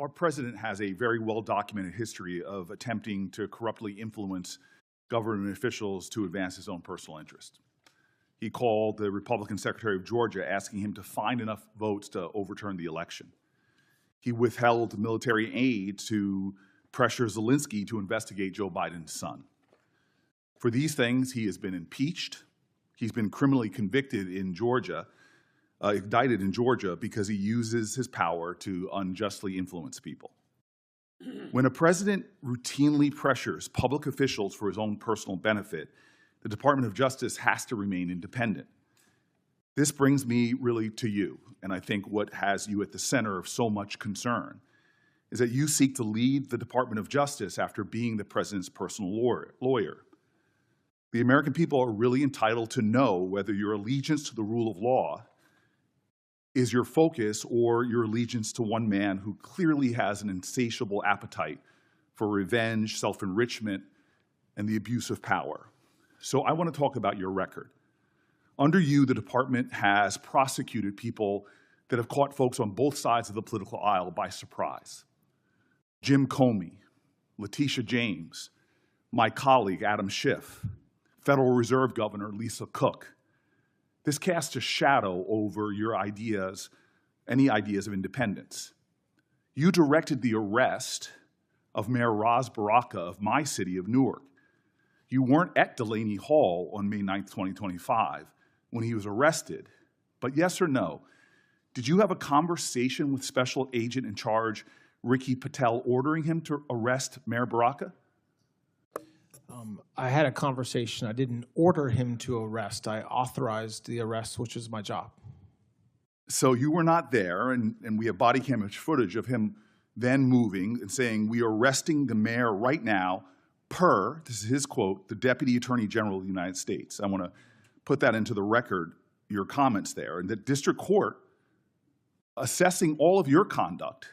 Our president has a very well-documented history of attempting to corruptly influence government officials to advance his own personal interest. He called the Republican Secretary of Georgia asking him to find enough votes to overturn the election. He withheld military aid to pressure Zelensky to investigate Joe Biden's son. For these things, he has been impeached. He's been criminally convicted in Georgia, indicted in Georgia, because he uses his power to unjustly influence people. When a president routinely pressures public officials for his own personal benefit, the Department of Justice has to remain independent. This brings me really to you, and I think what has you at the center of so much concern is that you seek to lead the Department of Justice after being the president's personal lawyer. The American people are really entitled to know whether your allegiance to the rule of law is your focus or your allegiance to one man who clearly has an insatiable appetite for revenge, self-enrichment, and the abuse of power. So I want to talk about your record. Under you, the department has prosecuted people that have caught folks on both sides of the political aisle by surprise. Jim Comey, Letitia James, my colleague Adam Schiff, Federal Reserve Governor Lisa Cook. This casts a shadow over your ideas, any ideas of independence. You directed the arrest of Mayor Ras Baraka of my city of Newark. You weren't at Delaney Hall on May 9th, 2025 when he was arrested, but yes or no, did you have a conversation with Special Agent in Charge Ricky Patel ordering him to arrest Mayor Baraka? I had a conversation. I didn't order him to arrest. I authorized the arrest, which is my job. So you were not there, and we have body camera footage of him then moving and saying, "We are arresting the mayor right now per," this is his quote, "the Deputy Attorney General of the United States." I want to put that into the record, your comments there. And the district court, assessing all of your conduct.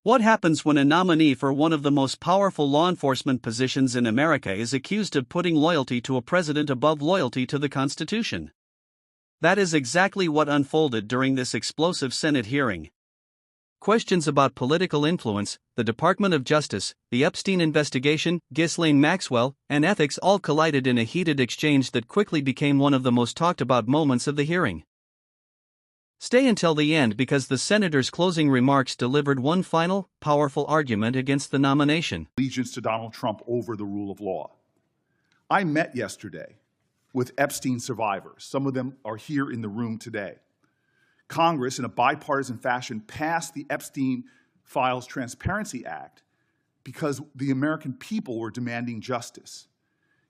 What happens when a nominee for one of the most powerful law enforcement positions in America is accused of putting loyalty to a president above loyalty to the Constitution? That is exactly what unfolded during this explosive Senate hearing. Questions about political influence, the Department of Justice, the Epstein investigation, Ghislaine Maxwell, and ethics all collided in a heated exchange that quickly became one of the most talked about moments of the hearing. Stay until the end because the senator's closing remarks delivered one final, powerful argument against the nomination. Allegiance to Donald Trump over the rule of law. I met yesterday with Epstein survivors. Some of them are here in the room today. Congress, in a bipartisan fashion, passed the Epstein Files Transparency Act because the American people were demanding justice.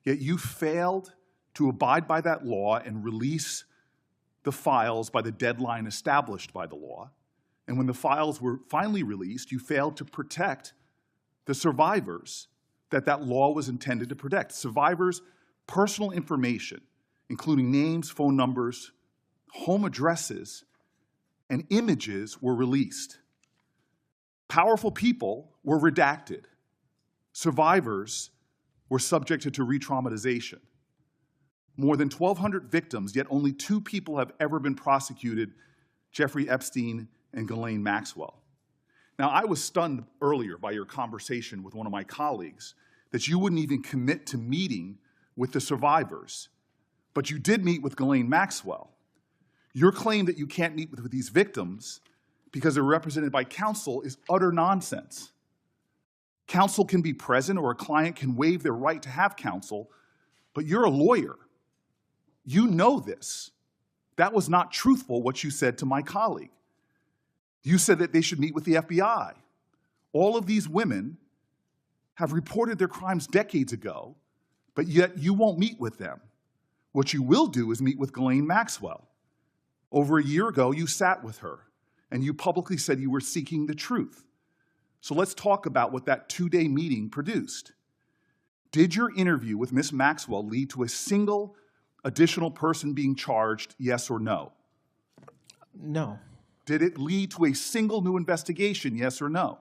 Yet you failed to abide by that law and release the files by the deadline established by the law. And when the files were finally released, you failed to protect the survivors that that law was intended to protect. Survivors' personal information, including names, phone numbers, home addresses, and images were released. Powerful people were redacted. Survivors were subjected to re-traumatization. More than 1,200 victims, yet only 2 people have ever been prosecuted, Jeffrey Epstein and Ghislaine Maxwell. Now, I was stunned earlier by your conversation with one of my colleagues that you wouldn't even commit to meeting with the survivors, but you did meet with Ghislaine Maxwell. Your claim that you can't meet with these victims because they're represented by counsel is utter nonsense. Counsel can be present or a client can waive their right to have counsel, but you're a lawyer. You know this. That was not truthful, what you said to my colleague. You said that they should meet with the FBI. All of these women have reported their crimes decades ago, but yet you won't meet with them. What you will do is meet with Ghislaine Maxwell. Over a year ago, you sat with her, and you publicly said you were seeking the truth. So let's talk about what that 2-day meeting produced. Did your interview with Ms. Maxwell lead to a single additional person being charged, yes or no? No. Did it lead to a single new investigation, yes or no?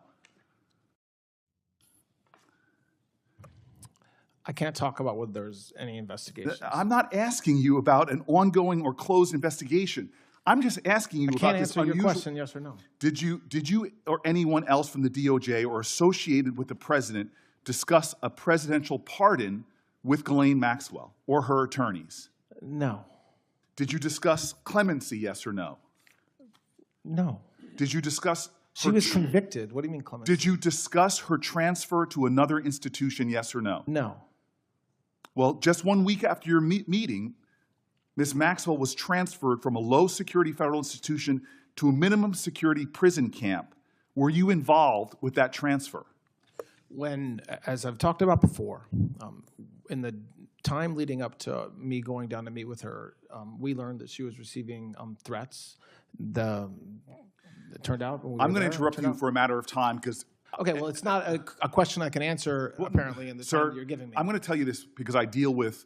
I can't talk about whether there's any investigation. I'm not asking you about an ongoing or closed investigation. I'm just asking you I about can't this answer your unusual. question, yes or no. Did you or anyone else from the DOJ or associated with the president discuss a presidential pardon with Ghislaine Maxwell or her attorneys? No. Did you discuss clemency, yes or no? No. Did you discuss She was convicted. What do you mean, Clemens? Did you discuss her transfer to another institution, yes or no? No. Well, just 1 week after your meeting, Ms. Maxwell was transferred from a low-security federal institution to a minimum security prison camp. Were you involved with that transfer? When, as I've talked about before, in the time leading up to me going down to meet with her, we learned that she was receiving threats. It turned out when we I'm were going to there, interrupt it turned you out- for a matter of time because, Okay, well, it's not a question I can answer, apparently, in the sir, time you're giving me. I'm going to tell you this because I deal with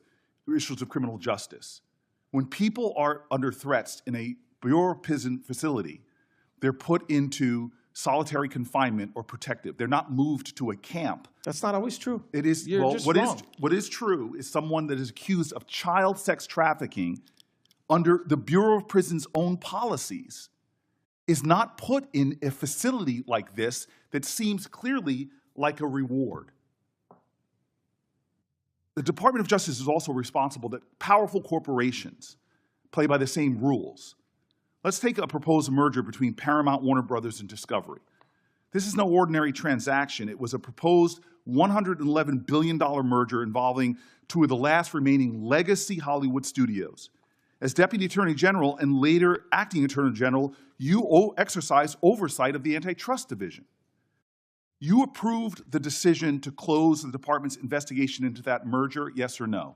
issues of criminal justice. When people are under threats in a Bureau of Prison facility, they're put into solitary confinement or protective. They're not moved to a camp. That's not always true. It is, You're well, just what wrong. is true is someone that is accused of child sex trafficking under the Bureau of Prison's own policies is not put in a facility like this that seems clearly like a reward. The Department of Justice is also responsible that powerful corporations play by the same rules. Let's take a proposed merger between Paramount, Warner Brothers, and Discovery. This is no ordinary transaction. It was a proposed $111 billion merger involving two of the last remaining legacy Hollywood studios. As Deputy Attorney General and later Acting Attorney General, you exercise oversight of the Antitrust Division. You approved the decision to close the department's investigation into that merger, yes or no?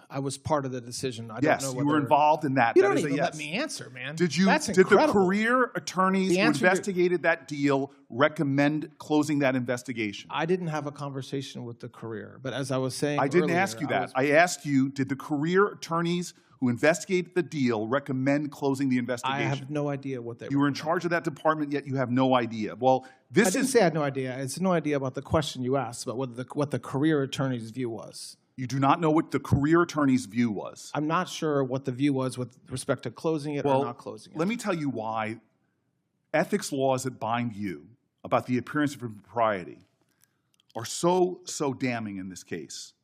I was part of the decision. I Yes, don't know you were whether- involved in that. You That don't is a even yes. let me answer, man. Did That's the incredible. career attorneys The who answer to- investigated that deal recommend closing that investigation? I didn't have a conversation with the career, but as I was saying I didn't earlier, ask you I that. was- I asked you, did the career attorneys who investigated the deal recommend closing the I investigation? have no idea what they You were in charge of that department, yet you have no idea. Well, I this didn't is, say I had no idea. It's no idea about the question you asked, about what the career attorney's view was. you do not know what the career attorney's view was. I'm not sure what the view was with respect to closing it or not closing it. Let me tell you why ethics laws that bind you about the appearance of impropriety are so damning in this case.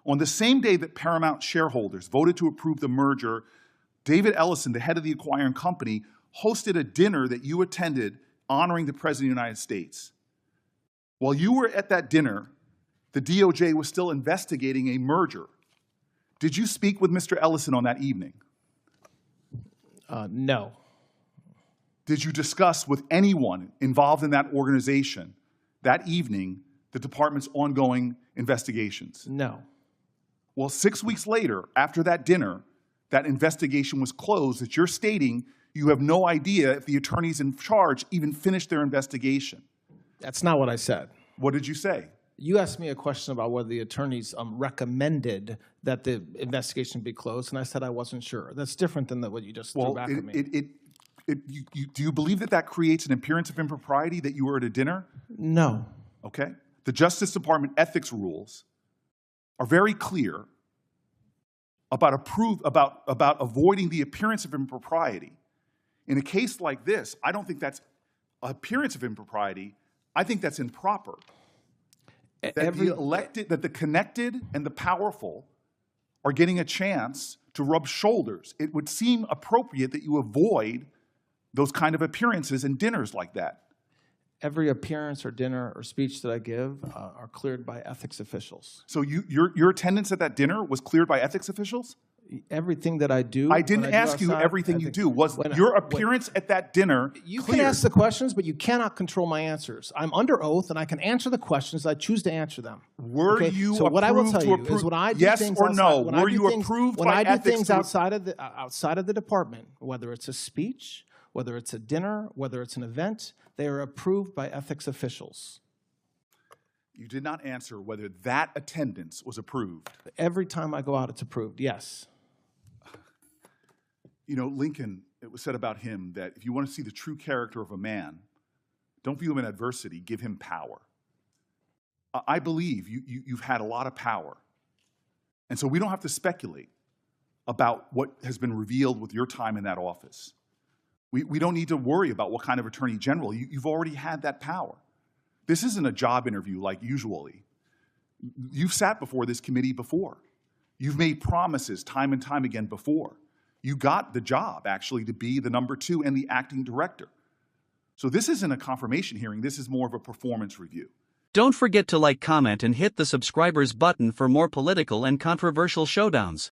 On the same day that Paramount shareholders voted to approve the merger, David Ellison, the head of the acquiring company, hosted a dinner that you attended honoring the President of the United States. While you were at that dinner, the DOJ was still investigating a merger. Did you speak with Mr. Ellison on that evening? No. Did you discuss with anyone involved in that organization that evening the department's ongoing investigations? No. Well, 6 weeks later, after that dinner, that investigation was closed, that you're stating you have no idea if the attorneys in charge even finished their investigation. That's not what I said. What did you say? You asked me a question about whether the attorneys recommended that the investigation be closed, and I said I wasn't sure. That's different than what you just threw back at me. Do you believe that that creates an appearance of impropriety that you were at a dinner? No. Okay. The Justice Department ethics rules are very clear about avoiding the appearance of impropriety. In a case like this, I don't think that's appearance of impropriety. I think that's improper. That the connected and the powerful are getting a chance to rub shoulders. It would seem appropriate that you avoid those kind of appearances and dinners like that. Every appearance or dinner or speech that I give are cleared by ethics officials. So your attendance at that dinner was cleared by ethics officials? Everything that I do. I didn't ask you everything you do. Was your appearance at that dinner You cleared? can ask the questions, but you cannot control my answers. I'm under oath, and I can answer the questions. I choose to answer them. Were you So what I will tell approved you is when I do yes things or no? outside, Were you approved when by I do ethics things to- outside of the department, whether it's a speech, whether it's a dinner, whether it's an event, they are approved by ethics officials. You did not answer whether that attendance was approved. Every time I go out, it's approved. Yes. You know, Lincoln, it was said about him that if you want to see the true character of a man, don't view him in adversity, give him power. I believe you've had a lot of power. And so we don't have to speculate. about what has been revealed with your time in that office. We don't need to worry about what kind of attorney general. You've already had that power. This isn't a job interview like usually. You've sat before this committee before. You've made promises time and time again before. You got the job, actually, to be the number 2 and the acting director. So this isn't a confirmation hearing. This is more of a performance review. Don't forget to like, comment, and hit the subscribers button for more political and controversial showdowns.